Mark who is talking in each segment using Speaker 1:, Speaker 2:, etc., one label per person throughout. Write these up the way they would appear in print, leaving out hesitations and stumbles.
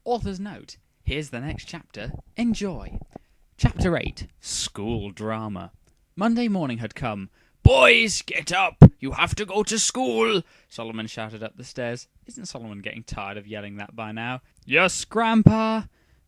Speaker 1: Author's note, here's the next chapter. Enjoy. Chapter 8, School Drama. Monday morning had come. "Boys, get up! You have to go to school!" Solomon shouted up the stairs. Isn't Solomon getting tired of yelling that by now? "Yes, Grandpa,"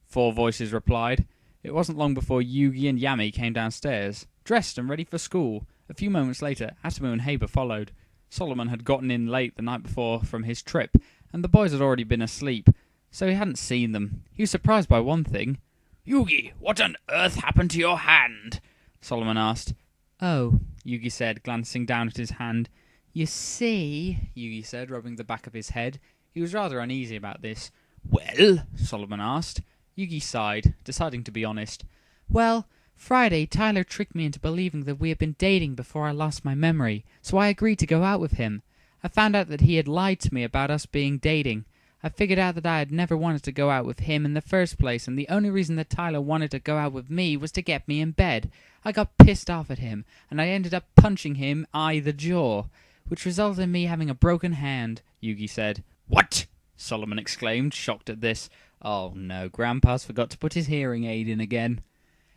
Speaker 1: 4 voices replied. It wasn't long before Yugi and Yami came downstairs, dressed and ready for school. A few moments later, Atomu and Haber followed. Solomon had gotten in late the night before from his trip, and the boys had already been asleep, so he hadn't seen them. He was surprised by one thing. "Yugi, what on earth happened to your hand?" Solomon asked. "Oh," Yugi said, glancing down at his hand. "You see," Yugi said, rubbing the back of his head. He was rather uneasy about this. "Well?" Solomon asked. Yugi sighed, deciding to be honest. "Well, Friday, Tyler tricked me into believing that we had been dating before I lost my memory, so I agreed to go out with him. I found out that he had lied to me about us being dating. I figured out that I had never wanted to go out with him in the first place, and the only reason that Tyler wanted to go out with me was to get me in bed. I got pissed off at him, and I ended up punching him the jaw, which resulted in me having a broken hand," Yugi said. "What?" Solomon exclaimed, shocked at this. Oh no, Grandpa's forgot to put his hearing aid in again.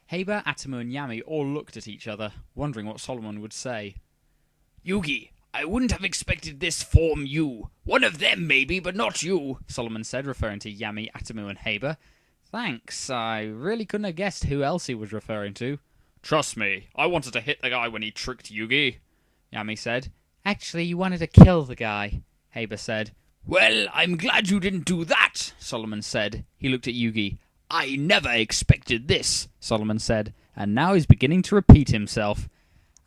Speaker 1: Haber, Atomu, and Yami all looked at each other, wondering what Solomon would say. "Yugi, I wouldn't have expected this from you. One of them maybe, but not you," Solomon said, referring to Yami, Atomu, and Haber. "Thanks, I really couldn't have guessed who else he was referring to." "Trust me, I wanted to hit the guy when he tricked Yugi," Yami said. "Actually, you wanted to kill the guy," Haber said. "Well, I'm glad you didn't do that," Solomon said. He looked at Yugi. "I never expected this," Solomon said, and now he's beginning to repeat himself.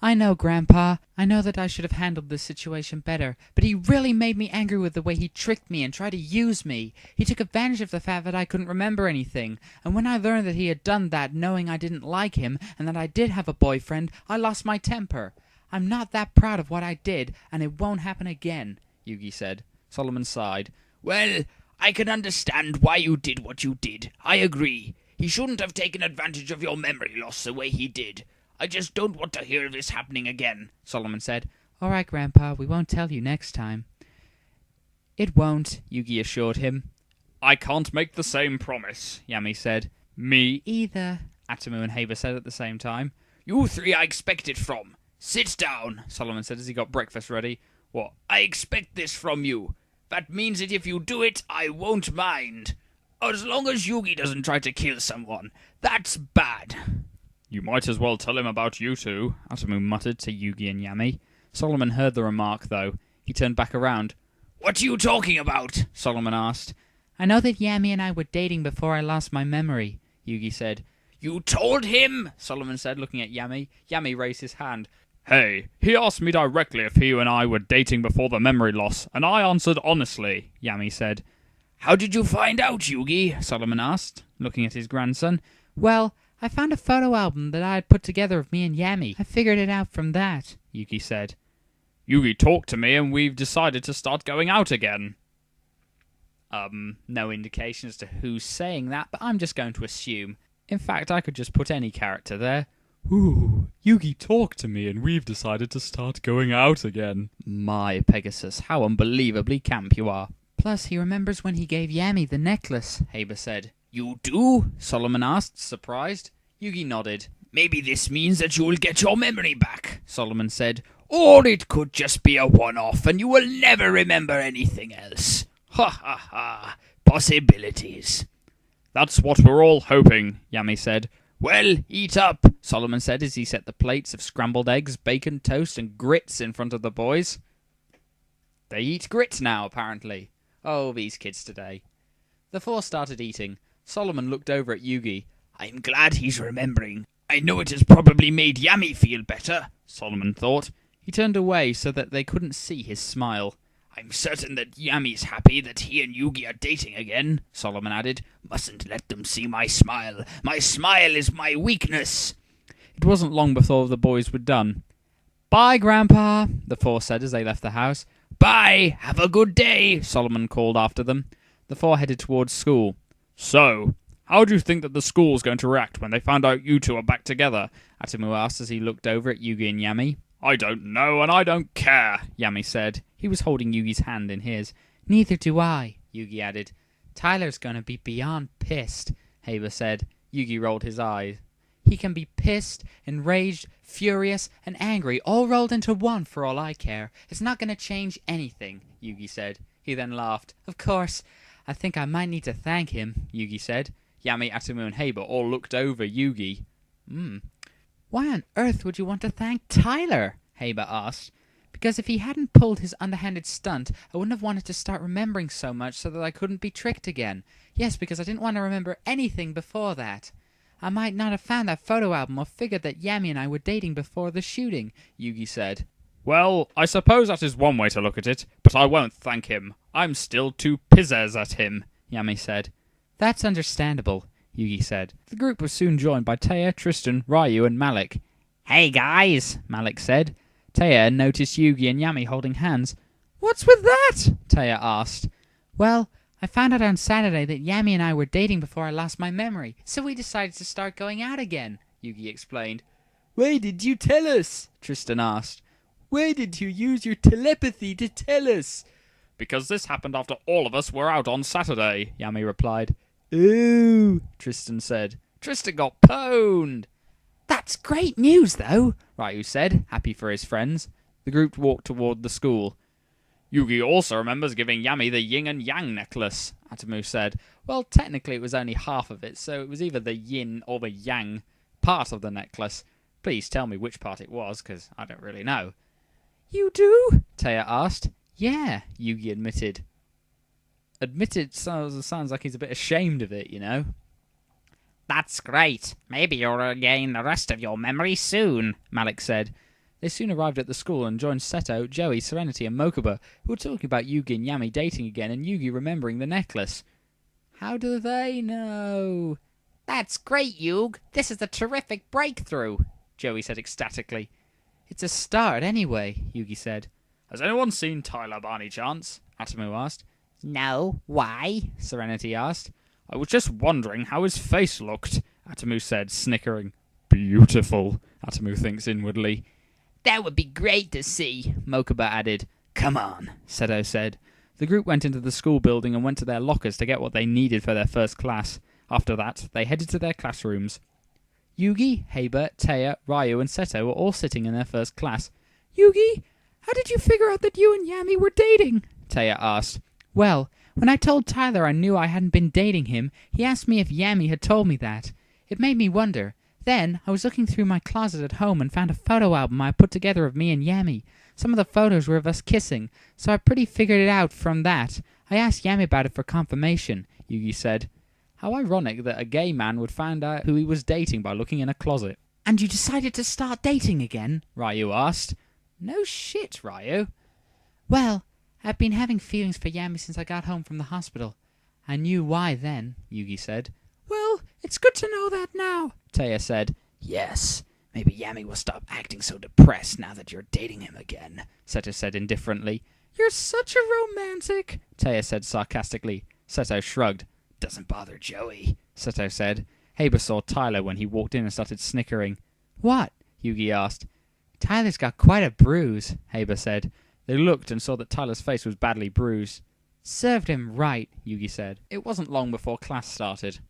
Speaker 1: "I know, Grandpa. I know that I should have handled this situation better, but he really made me angry with the way he tricked me and tried to use me. He took advantage of the fact that I couldn't remember anything, and when I learned that he had done that knowing I didn't like him and that I did have a boyfriend, I lost my temper. I'm not that proud of what I did, and it won't happen again," Yugi said. Solomon sighed. "Well, I can understand why you did what you did. I agree. He shouldn't have taken advantage of your memory loss the way he did. I just don't want to hear of this happening again," Solomon said. "All right, Grandpa, we won't tell you next time." "It won't," Yugi assured him. "I can't make the same promise," Yami said. "Me either," Atomu and Haber said at the same time. "You 3 I expect it from. Sit down," Solomon said as he got breakfast ready. "What? I expect this from you. That means that if you do it, I won't mind. As long as Yugi doesn't try to kill someone. That's bad." "You might as well tell him about you two," Atomu muttered to Yugi and Yami. Solomon heard the remark, though. He turned back around. "What are you talking about?" Solomon asked. "I know that Yami and I were dating before I lost my memory," Yugi said. "You told him?" Solomon said, looking at Yami. Yami raised his hand. "Hey, he asked me directly if he and I were dating before the memory loss, and I answered honestly," Yami said. "How did you find out, Yugi?" Solomon asked, looking at his grandson. "Well, I found a photo album that I had put together of me and Yami. I figured it out from that," Yugi said. "Yugi talked to me and we've decided to start going out again." No indication as to who's saying that, but I'm just going to assume. In fact, I could just put any character there. "Ooh, Yugi talked to me and we've decided to start going out again." My Pegasus, how unbelievably camp you are. "Plus, he remembers when he gave Yami the necklace," Haber said. "You do?" Solomon asked, surprised. Yugi nodded. "Maybe this means that you will get your memory back," Solomon said. "Or it could just be a one-off and you will never remember anything else. Ha ha ha. Possibilities." "That's what we're all hoping," Yami said. "Well, eat up," Solomon said as he set the plates of scrambled eggs, bacon, toast, and grits in front of the boys. They eat grits now, apparently. Oh, these kids today. The 4 started eating. Solomon looked over at Yugi. "I'm glad he's remembering. I know it has probably made Yami feel better," Solomon thought. He turned away so that they couldn't see his smile. "I'm certain that Yami's happy that he and Yugi are dating again," Solomon added. "Mustn't let them see my smile. My smile is my weakness." It wasn't long before the boys were done. "Bye, Grandpa," the 4 said as they left the house. "Bye, have a good day," Solomon called after them. The 4 headed towards school. "So, how do you think that the school's going to react when they find out you 2 are back together?" Atomu asked as he looked over at Yugi and Yami. "I don't know, and I don't care," Yami said. He was holding Yugi's hand in his. "Neither do I," Yugi added. Tyler's gonna be beyond pissed, Haber said. Yugi rolled his eyes. He can be pissed, enraged, furious, and angry, all rolled into one for all I care. It's not gonna change anything, Yugi said. He then laughed. Of course, I think I might need to thank him, Yugi said. Yami, Atomu, and Haber all looked over Yugi. Why on earth would you want to thank Tyler? Haber asked. Because if he hadn't pulled his underhanded stunt, I wouldn't have wanted to start remembering so much so that I couldn't be tricked again. Yes, because I didn't want to remember anything before that. I might not have found that photo album or figured that Yami and I were dating before the shooting, Yugi said.
Speaker 2: Well, I suppose that is one way to look at it, but I won't thank him. I'm still too pizzazz at him, Yami said.
Speaker 1: That's understandable, Yugi said. The group was soon joined by Taya, Tristan, Ryu, and Malik. Hey guys, Malik said. Taya noticed Yugi and Yami holding hands. What's with that? Taya asked. Well, I found out on Saturday that Yami and I were dating before I lost my memory, so we decided to start going out again, Yugi explained. Why did you tell us? Tristan asked. Why did you use your telepathy to tell us?
Speaker 2: Because this happened after all of us were out on Saturday, Yami replied.
Speaker 1: Ooh, Tristan said.
Speaker 2: Tristan got pwned.
Speaker 1: That's great news, though, Ryu said, happy for his friends. The group walked toward the school.
Speaker 2: Yugi also remembers giving Yami the yin and yang necklace,
Speaker 1: Atomu said. Well, technically it was only half of it, so it was either the yin or the yang part of the necklace. Please tell me which part it was, because I don't really know. You do? Taya asked. Yeah, Yugi admitted. Admitted sounds like he's a bit ashamed of it, you know. That's great. Maybe you'll regain the rest of your memory soon, Malik said. They soon arrived at the school and joined Seto, Joey, Serenity, and Mokuba, who were talking about Yugi and Yami dating again and Yugi remembering the necklace. How do they know? That's great, Yug. This is a terrific breakthrough, Joey said ecstatically. It's a start anyway, Yugi said.
Speaker 2: Has anyone seen Tyler by any chance? Atomu asked.
Speaker 1: No, why? Serenity asked.
Speaker 2: I was just wondering how his face looked, Atomu said, snickering. Beautiful, Atomu thinks inwardly.
Speaker 1: That would be great to see, Mokuba added. Come on, Seto said. The group went into the school building and went to their lockers to get what they needed for their first class. After that, they headed to their classrooms. Yugi, Haber, Taya, Ryu, and Seto were all sitting in their first class. Yugi, how did you figure out that you and Yami were dating? Taya asked. Well, when I told Tyler I knew I hadn't been dating him, he asked me if Yami had told me that. It made me wonder. Then, I was looking through my closet at home and found a photo album I put together of me and Yami. Some of the photos were of us kissing, so I pretty figured it out from that. I asked Yami about it for confirmation, Yugi said. How ironic that a gay man would find out who he was dating by looking in a closet. And you decided to start dating again? Ryu asked. No shit, Ryu. Well, I've been having feelings for Yami since I got home from the hospital. I knew why then, Yugi said. Well, it's good to know that now, Taya said. Yes, maybe Yami will stop acting so depressed now that you're dating him again, Seto said indifferently. You're such a romantic, Taya said sarcastically. Seto shrugged. Doesn't bother Joey, Seto said. Haber saw Tyler when he walked in and started snickering. What? Yugi asked. Tyler's got quite a bruise, Haber said. They looked and saw that Tyler's face was badly bruised. Served him right, Yugi said. It wasn't long before class started.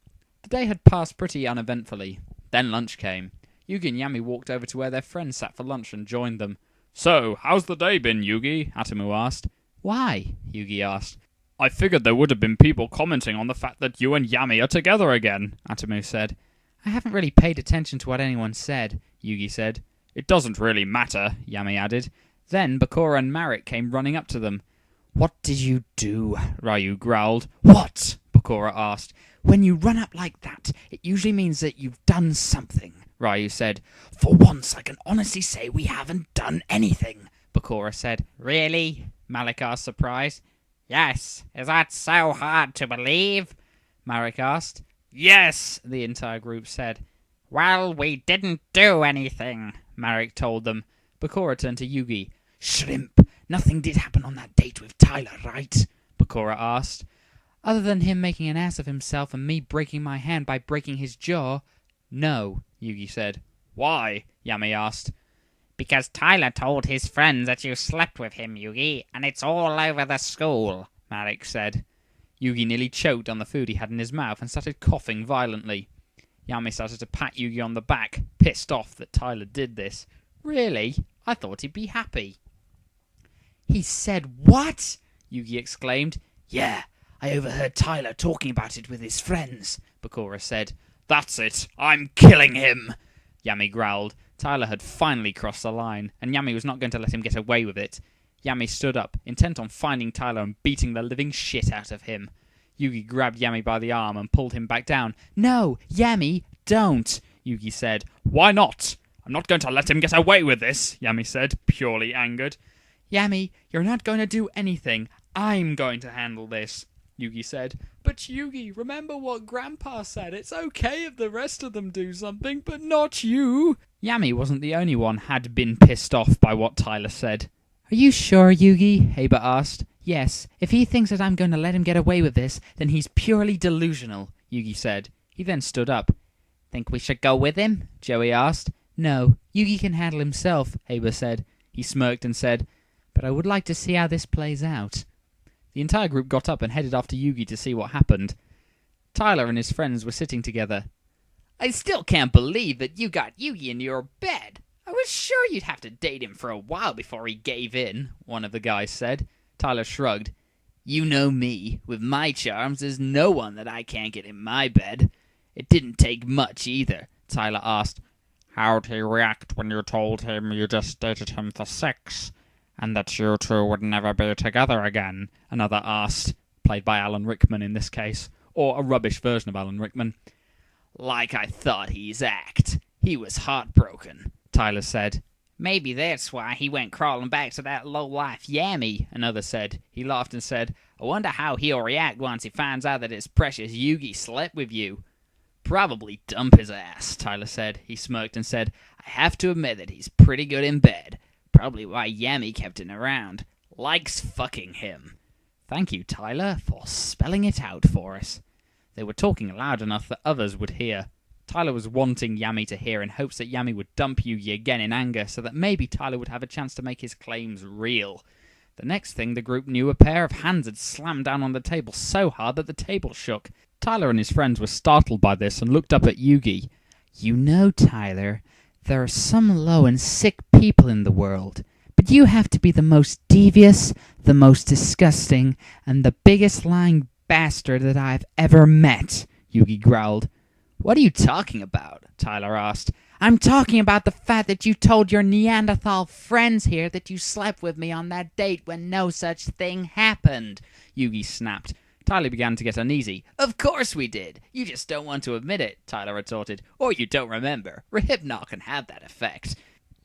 Speaker 1: The day had passed pretty uneventfully. Then lunch came. Yugi and Yami walked over to where their friends sat for lunch and joined them.
Speaker 2: So, how's the day been, Yugi? Atomu asked.
Speaker 1: Why? Yugi asked.
Speaker 2: I figured there would have been people commenting on the fact that you and Yami are together again, Atomu said.
Speaker 1: I haven't really paid attention to what anyone said, Yugi said.
Speaker 2: It doesn't really matter, Yami added.
Speaker 1: Then Bakura and Marik came running up to them. What did you do? Ryu growled. What? Bakura asked. When you run up like that, it usually means that you've done something, Ryu said. For once, I can honestly say we haven't done anything, Bakura said. Really? Malik asked, surprised. Yes. Is that so hard to believe? Marik asked.
Speaker 2: Yes,
Speaker 1: the entire group said. Well, we didn't do anything, Marik told them. Bakura turned to Yugi. Shrimp, nothing did happen on that date with Tyler, right? Bakura asked. Other than him making an ass of himself and me breaking my hand by breaking his jaw, no, Yugi said.
Speaker 2: Why? Yami asked.
Speaker 3: Because Tyler told his friends that you slept with him, Yugi, and it's all over the school, Marik said.
Speaker 1: Yugi nearly choked on the food he had in his mouth and started coughing violently. Yami started to pat Yugi on the back, pissed off that Tyler did this. Really? I thought he'd be happy. He said what? Yugi exclaimed. Yeah, I overheard Tyler talking about it with his friends, Bakura said. That's it. I'm killing him, Yami growled. Tyler had finally crossed the line, and Yami was not going to let him get away with it. Yami stood up, intent on finding Tyler and beating the living shit out of him. Yugi grabbed Yami by the arm and pulled him back down. No, Yami, don't, Yugi said. Why not? I'm not going to let him get away with this, Yami said, purely angered. Yami, you're not going to do anything. I'm going to handle this, Yugi said. But Yugi, remember what Grandpa said. It's okay if the rest of them do something, but not you. Yami wasn't the only one had been pissed off by what Tyler said. Are you sure, Yugi? Heiba asked. Yes, if he thinks that I'm going to let him get away with this, then he's purely delusional, Yugi said. He then stood up. Think we should go with him? Joey asked. No, Yugi can handle himself, Heiba said. He smirked and said, but I would like to see how this plays out. The entire group got up and headed after Yugi to see what happened. Tyler and his friends were sitting together. I still can't believe that you got Yugi in your bed. I was sure you'd have to date him for a while before he gave in, one of the guys said. Tyler shrugged. You know me. With my charms, there's no one that I can't get in my bed. It didn't take much either, Tyler asked. How'd he react when you told him you just dated him for sex, and that you two would never be together again? Another asked, played by Alan Rickman in this case, or a rubbish version of Alan Rickman. Like I thought he's act. He was heartbroken, Tyler said. Maybe that's why he went crawling back to that low-life Yami, another said. He laughed and said, I wonder how he'll react once he finds out that his precious Yugi slept with you. Probably dump his ass, Tyler said. He smirked and said, I have to admit that he's pretty good in bed. Probably why Yami kept him around. Likes fucking him. Thank you, Tyler, for spelling it out for us. They were talking loud enough that others would hear. Tyler was wanting Yami to hear in hopes that Yami would dump Yugi again in anger so that maybe Tyler would have a chance to make his claims real. The next thing the group knew, a pair of hands had slammed down on the table so hard that the table shook. Tyler and his friends were startled by this and looked up at Yugi. You know, Tyler, there are some low and sick people in the world, but you have to be the most devious, the most disgusting, and the biggest lying bastard that I've ever met, Yugi growled. What are you talking about? Tyler asked. I'm talking about the fact that you told your Neanderthal friends here that you slept with me on that date when no such thing happened, Yugi snapped. Tyler began to get uneasy. Of course we did. You just don't want to admit it, Tyler retorted. Or you don't remember. Rehypnol can have that effect.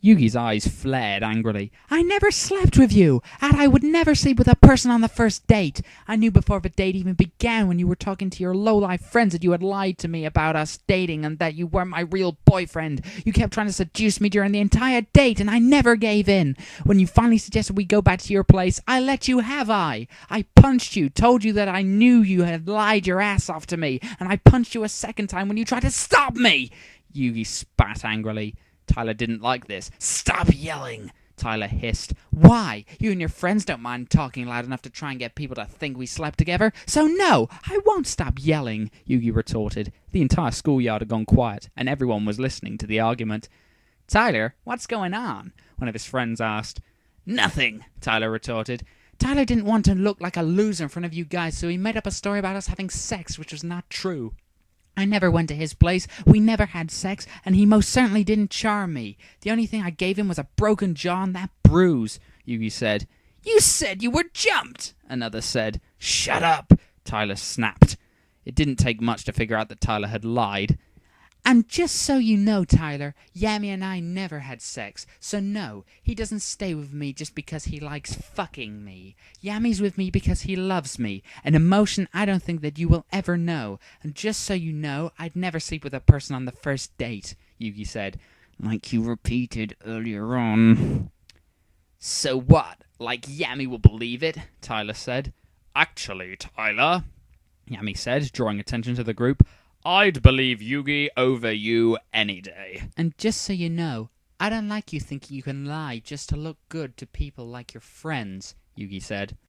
Speaker 1: Yugi's eyes flared angrily. I never slept with you, and I would never sleep with a person on the first date. I knew before the date even began when you were talking to your low-life friends that you had lied to me about us dating and that you weren't my real boyfriend. You kept trying to seduce me during the entire date, and I never gave in. When you finally suggested we go back to your place, I let you have I punched you, told you that I knew you had lied your ass off to me, and I punched you a second time when you tried to stop me. Yugi spat angrily. Tyler didn't like this. Stop yelling, Tyler hissed. Why? You and your friends don't mind talking loud enough to try and get people to think we slept together. So no, I won't stop yelling, Yugi retorted. The entire schoolyard had gone quiet, and everyone was listening to the argument. Tyler, what's going on? One of his friends asked. Nothing, Tyler retorted. Tyler didn't want to look like a loser in front of you guys, so he made up a story about us having sex, which was not true. I never went to his place, we never had sex, and he most certainly didn't charm me. The only thing I gave him was a broken jaw and that bruise, Yugi said. You said you were jumped, another said. Shut up, Tyler snapped. It didn't take much to figure out that Tyler had lied. And just so you know, Tyler, Yami and I never had sex, so no, he doesn't stay with me just because he likes fucking me. Yami's with me because he loves me, an emotion I don't think that you will ever know. And just so you know, I'd never sleep with a person on the first date, Yugi said, like you repeated earlier on. So what, like Yami will believe it? Tyler said. Actually, Tyler, Yami said, drawing attention to the group, I'd believe Yugi over you any day. And just so you know, I don't like you thinking you can lie just to look good to people like your friends, Yugi said.